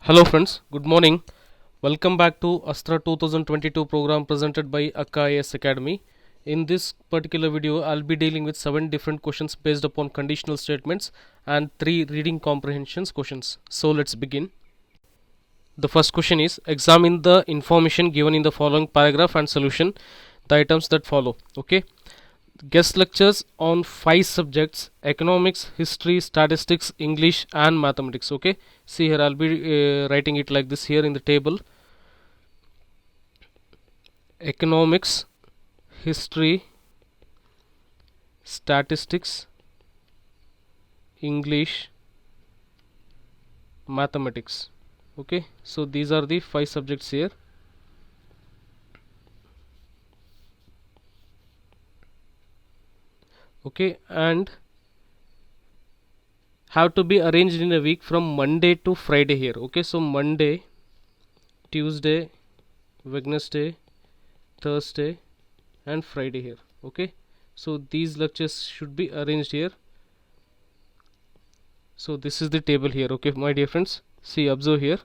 Hello friends, good morning. Welcome back to ASTRA 2022 program presented by Akka IAS Academy. In this particular video, I'll be dealing with 7 different questions based upon conditional statements and 3 reading comprehensions questions. So let's begin. The first question is, examine the information given in the following paragraph and solution the items that follow. Okay. Guest lectures on 5 subjects: economics, history, statistics, English and mathematics. Okay, see here I'll be writing it like this here in the table: economics, history, statistics, English, mathematics. Okay, so these are the 5 subjects here. Okay, and have to be arranged in a week from Monday to Friday here. Okay, so Monday, Tuesday, Wednesday, Thursday and Friday here. Okay, so these lectures should be arranged here. So this is the table here. Okay, my dear friends, see, observe here,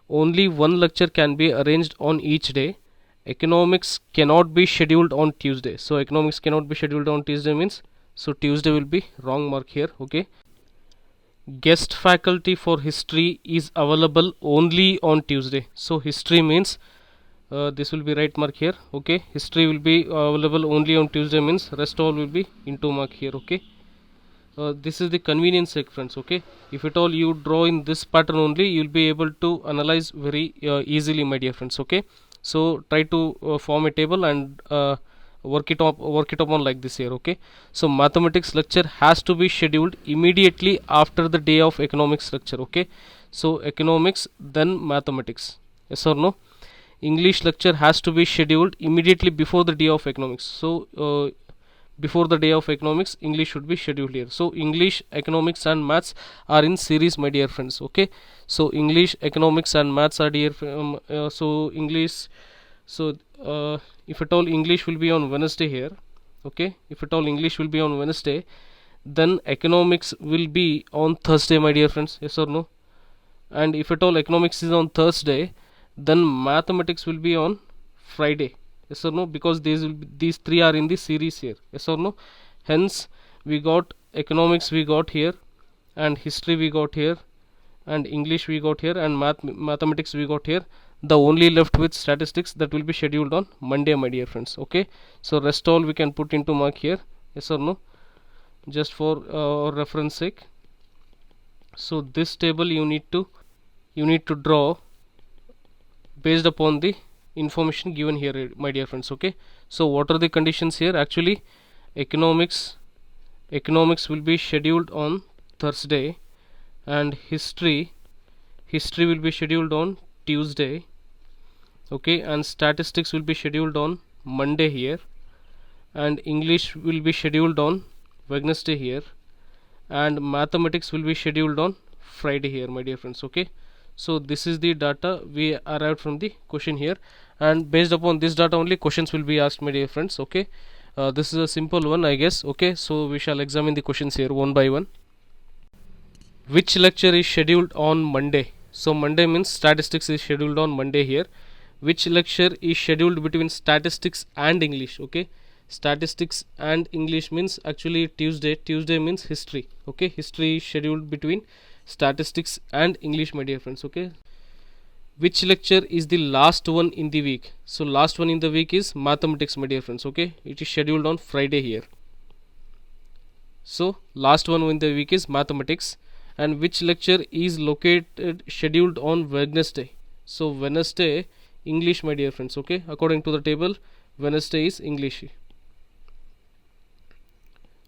only one lecture can be arranged on each day. Economics cannot be scheduled on Tuesday. So economics cannot be scheduled on Tuesday means, so Tuesday will be wrong mark here. Okay, guest faculty for history is available only on Tuesday. So history means this will be right mark here. Okay, history will be available only on Tuesday means rest all will be into mark here. Okay, this is the convenience sake, friends. Okay, if at all you draw in this pattern only, you will be able to analyze very easily, my dear friends. Okay, so try to form a table and work it upon like this here. Okay, so mathematics lecture has to be scheduled immediately after the day of economics lecture. Okay, so economics then mathematics, yes or no? English lecture has to be scheduled immediately before the day of economics. So before the day of economics, English should be scheduled here. So English, economics and maths are in series, my dear friends. Okay, so English, economics and maths are dear. So English, so if at all English will be on Wednesday here. Okay, if at all English will be on Wednesday, then economics will be on Thursday, my dear friends. Yes or no? And if at all economics is on Thursday, then mathematics will be on Friday. Yes or no? Because these 3 are in the series here. Yes or no? Hence we got economics we got here, and history we got here, and English we got here, and mathematics we got here. The only left with statistics, that will be scheduled on Monday, my dear friends. Okay, so rest all we can put into mark here. Yes or no? Just for reference sake. So this table you need to draw based upon the information given here, my dear friends. Okay, so what are the conditions here? Actually, economics will be scheduled on Thursday, and history will be scheduled on Tuesday. Okay, and statistics will be scheduled on Monday here, and English will be scheduled on Wednesday here, and mathematics will be scheduled on Friday here, my dear friends. Okay, so this is the data we arrived from the question here, and based upon this data only questions will be asked, my dear friends. Okay, this is a simple one, I guess. Okay, so we shall examine the questions here one by one. Which lecture is scheduled on Monday? So Monday means statistics is scheduled on Monday here. Which lecture is scheduled between statistics and English? Okay, statistics and English means actually Tuesday means history. Okay, history is scheduled between statistics and English, my dear friends. Okay, which lecture is the last one in the week? So last one in the week is mathematics, my dear friends. Okay, it is scheduled on Friday here. So last one in the week is mathematics. And which lecture is scheduled on Wednesday? So Wednesday, English, my dear friends. Okay, according to the table, Wednesday is English.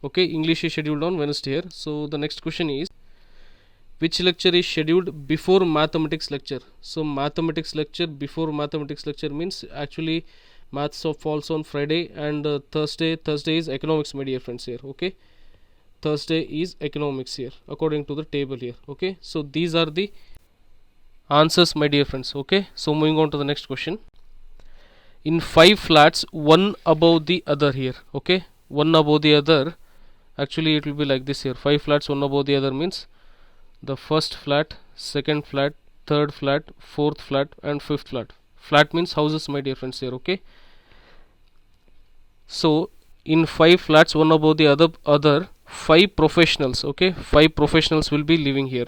Okay, English is scheduled on Wednesday here. So the next question is, which lecture is scheduled before mathematics lecture? So mathematics lecture before mathematics lecture means actually maths falls on Friday, and Thursday is economics, my dear friends here. Okay, Thursday is economics here according to the table here. Okay, so these are the answers, my dear friends. Okay, so moving on to the next question. In 5 flats, one above the other here. Okay, one above the other, actually it will be like this here: 5 flats one above the other means the first flat, second flat, third flat, fourth flat, and fifth flat. Flat means houses, my dear friends, here. Okay, so in 5 flats, one above the other 5 professionals. Okay, 5 professionals will be living here.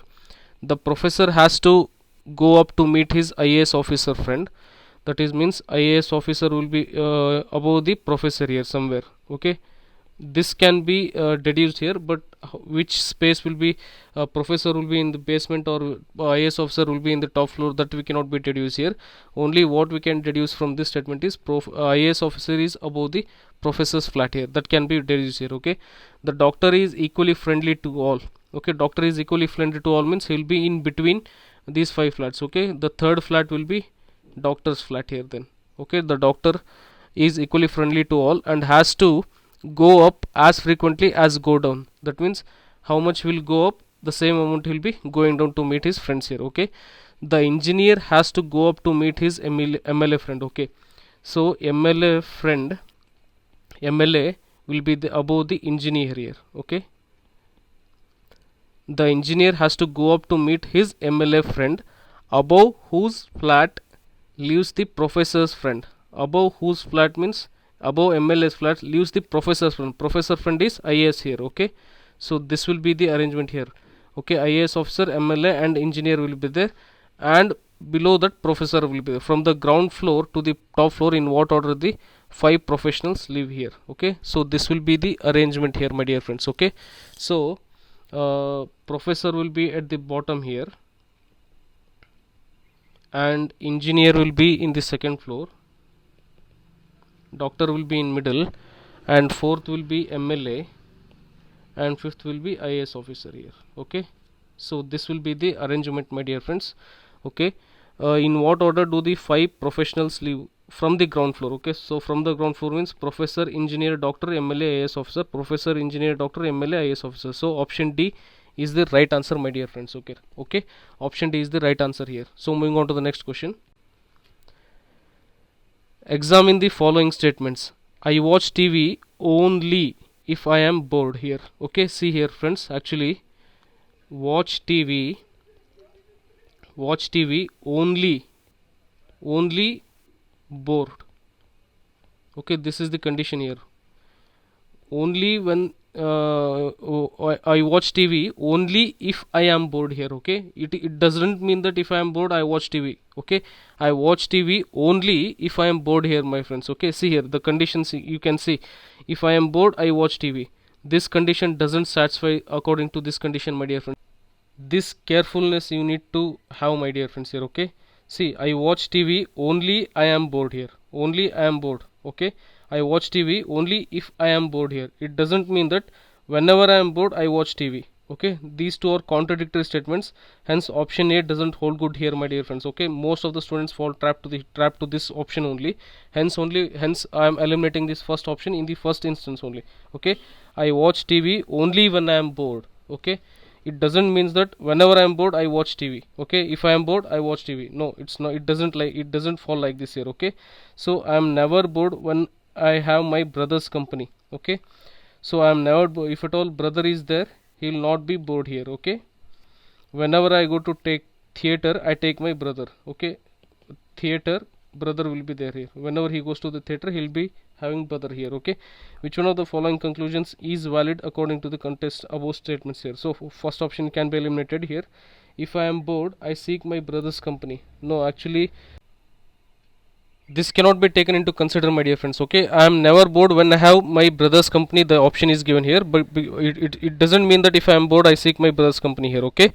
The professor has to go up to meet his IAS officer friend. That is means IAS officer will be above the professor here somewhere. Okay, this can be deduced here, but which space will be professor will be in the basement or IAS officer will be in the top floor, that we cannot be deduced here. Only what we can deduce from this statement is IAS officer is above the professor's flat here, that can be deduced here. Okay, the doctor is equally friendly to all. Okay, doctor is equally friendly to all means he will be in between these 5 flats. Okay, the third flat will be doctor's flat here then. Okay, the doctor is equally friendly to all and has to go up as frequently as go down. That means how much will go up, the same amount will be going down to meet his friends here. Okay, the engineer has to go up to meet his MLA friend. Okay, so MLA friend, MLA will be above the engineer here. Okay, the engineer has to go up to meet his MLA friend, above whose flat lives the professor's friend. Above whose flat means above MLA's flat lives the professor's friend. Professor friend is IAS here. Okay, so this will be the arrangement here. Okay, IAS officer, MLA, and engineer will be there, and below that professor will be there. From the ground floor to the top floor, in what order the 5 professionals live here. Okay, so this will be the arrangement here, my dear friends. Okay, so professor will be at the bottom here, and engineer will be in the second floor, doctor will be in middle, and fourth will be MLA, and fifth will be IAS officer here. Okay, so this will be the arrangement, my dear friends. Okay, in what order do the 5 professionals live from the ground floor? Okay, so from the ground floor means professor, engineer, doctor, MLA, IAS officer. Professor, engineer, doctor, MLA, IAS officer. So option D is the right answer, my dear friends. Okay, option D is the right answer here. So moving on to the next question. Examine the following statements. I watch TV only if I am bored here. Okay, see here friends, actually watch TV only bored. Okay, this is the condition here. Only when I watch TV only if I am bored here. Okay, it doesn't mean that if I am bored I watch TV. Okay, I watch TV only if I am bored here, my friends. Okay, see here the conditions, you can see if I am bored I watch TV. This condition doesn't satisfy according to this condition, my dear friends. This carefulness you need to have, my dear friends, here. Okay, see, I watch TV only I am bored here. Only I am bored. Okay, I watch TV only if I am bored here. It doesn't mean that whenever I am bored I watch TV. Okay, these two are contradictory statements, hence option A doesn't hold good here, my dear friends. Okay, most of the students fall trap to this option only. Hence I am eliminating this first option in the first instance only. Okay, I watch TV only when I am bored. Okay, it doesn't mean that whenever I am bored I watch TV. Okay, if I am bored I watch TV. No, it's not. It doesn't fall like this here. Okay, so I am never bored when I have my brother's company. Okay, so I am never bored. If at all brother is there, he will not be bored here. Okay, whenever I go to take theater I take my brother. Okay, theater, brother will be there here. Whenever he goes to the theater he will be having brother here. Okay, which one of the following conclusions is valid according to the context above statements here? So first option can be eliminated here. If I am bored I seek my brother's company. No, actually this cannot be taken into consider, my dear friends. Okay, I am never bored when I have my brother's company, the option is given here, but it doesn't mean that if I am bored I seek my brother's company here. Okay,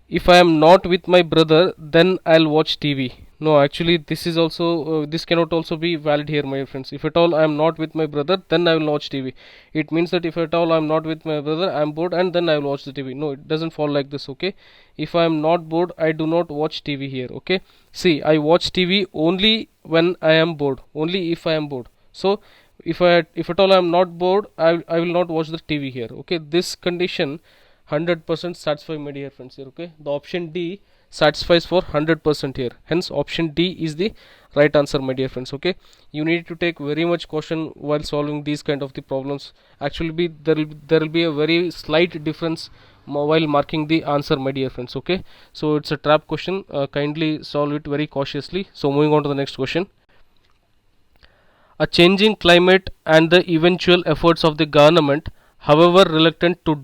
if I am not with my brother then I'll watch TV. No, actually this is also this cannot also be valid here, my friends. If at all I am not with my brother then I will watch TV. It means that if at all I am not with my brother I am bored and then I will watch the TV. No, it doesn't fall like this. Okay, if I am not bored I do not watch TV here. Okay, see, I watch TV only when I am bored, only if I am bored. So if at all I am not bored I will not watch the TV here. Okay, this condition 100% satisfy, my dear friends here. Okay, the option D satisfies for 100% here, hence option D is the right answer, my dear friends. Okay, you need to take very much caution while solving these kind of the problems. Actually there will be a very slight difference while marking the answer, my dear friends. Okay, so it's a trap question. Kindly solve it very cautiously. So moving on to the next question. A changing climate and the eventual efforts of the government, however reluctant to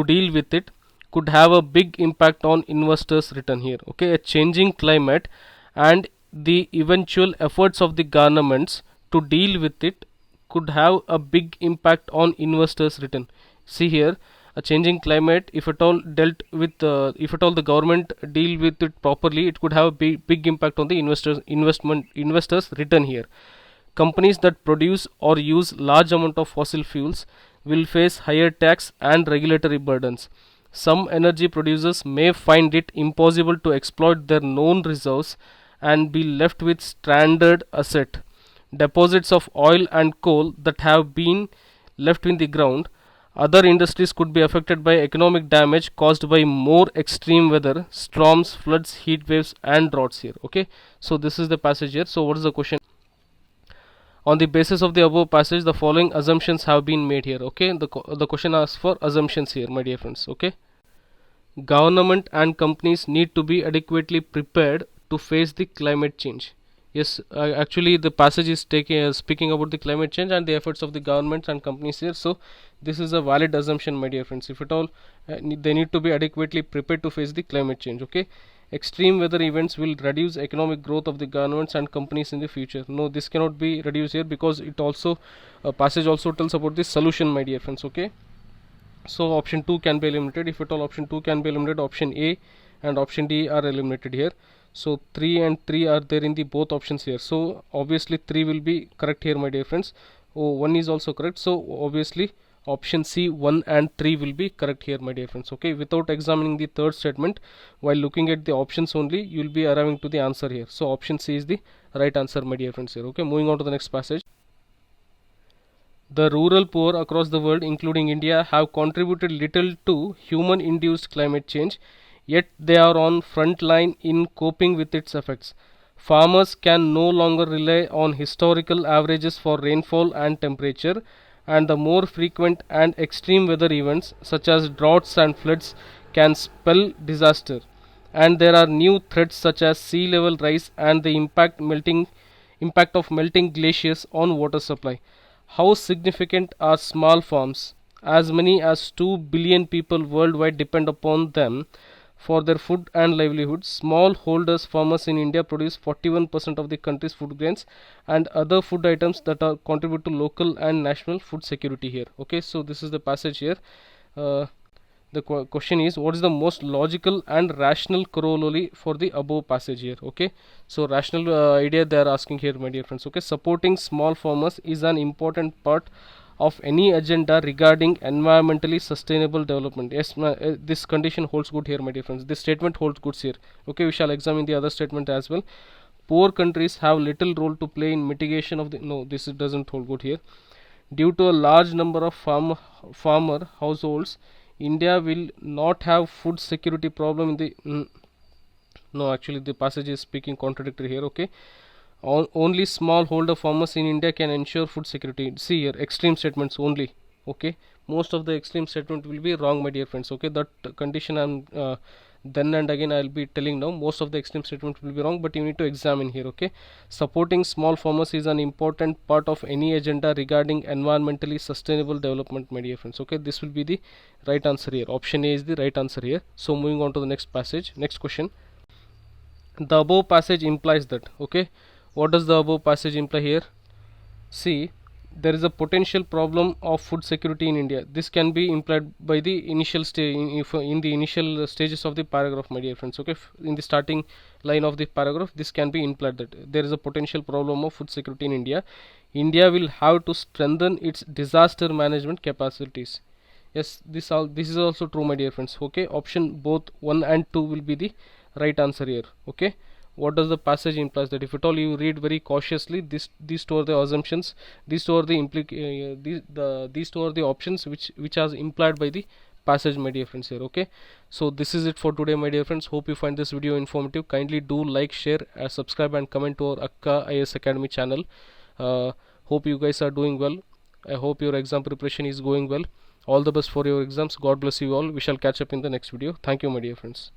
deal with it, could have a big impact on investors' return here. Okay, a changing climate and the eventual efforts of the governments to deal with it could have a big impact on investors' return. See here, a changing climate, if at all dealt with, if at all the government deal with it properly, it could have a big impact on the investors' return here. Companies that produce or use large amount of fossil fuels will face higher tax and regulatory burdens. Some energy producers may find it impossible to exploit their known reserves and be left with stranded asset deposits of oil and coal that have been left in the ground. Other industries could be affected by economic damage caused by more extreme weather, storms, floods, heat waves, and droughts here. Okay, so this is the passage here. So what is the question? On the basis of the above passage, the following assumptions have been made here. Okay, the question asks for assumptions here, my dear friends. Okay, government and companies need to be adequately prepared to face the climate change. Yes, actually the passage is speaking about the climate change and the efforts of the governments and companies here. So this is a valid assumption, my dear friends. If at all they need to be adequately prepared to face the climate change. Okay, extreme weather events will reduce economic growth of the governments and companies in the future. No, this cannot be reduced here, because it also passage also tells about the solution, my dear friends. Okay, so option 2 can be eliminated. If at all option 2 can be eliminated, option A and option D are eliminated here. So 3 and 3 are there in the both options here. So obviously 3 will be correct here, my dear friends. Oh, 1 is also correct. So obviously option C, 1 and 3 will be correct here, my dear friends. Okay, without examining the third statement, while looking at the options only, you will be arriving to the answer here. So option C is the right answer, my dear friends here. Okay, moving on to the next passage. The rural poor across the world, including India, have contributed little to human induced climate change, yet they are on front line in coping with its effects. Farmers can no longer rely on historical averages for rainfall and temperature, and the more frequent and extreme weather events such as droughts and floods can spell disaster. And there are new threats such as sea level rise and the impact of melting glaciers on water supply. How significant are small farms? As many as 2 billion people worldwide depend upon them for their food and livelihood. Smallholders farmers in India produce 41% of the country's food grains and other food items that are contribute to local and national food security here. Okay, so this is the passage here. The question is, what is the most logical and rational corollary for the above passage here? Okay, so rational idea they are asking here, my dear friends. Okay, supporting small farmers is an important part of any agenda regarding environmentally sustainable development. Yes, this condition holds good here, my dear friends. This statement holds good here. Okay, we shall examine the other statement as well. Poor countries have little role to play in mitigation of the, no, this doesn't hold good here. Due to a large number of farmer households, India will not have food security problem in the no, actually the passage is speaking contradictory here. Okay, only smallholder farmers in India can ensure food security. See here, extreme statements only. Okay, most of the extreme statement will be wrong, my dear friends. Okay, that condition I'm then and again I'll be telling now. Most of the extreme statement will be wrong, but you need to examine here. Okay, supporting small farmers is an important part of any agenda regarding environmentally sustainable development, my dear friends. Okay, this will be the right answer here. Option A is the right answer here. So moving on to the next passage, next question. The above passage implies that. Okay, what does the above passage imply here? See, there is a potential problem of food security in India. This can be implied by the initial stage, in the initial stages of the paragraph, my dear friends. Okay, in the starting line of the paragraph, this can be implied that there is a potential problem of food security in India. India will have to strengthen its disaster management capacities. Yes, this is also true, my dear friends. Okay, option both 1 and 2 will be the right answer here. Okay, what does the passage implies? That if at all you read very cautiously, these two are the assumptions, these two are the these two are the options which are implied by the passage, my dear friends here. Okay, so this is it for today, my dear friends. Hope you find this video informative. Kindly do like, share, subscribe and comment to our Akka IAS Academy channel. Hope you guys are doing well. I hope your exam preparation is going well. All the best for your exams. God bless you all. We shall catch up in the next video. Thank you, my dear friends.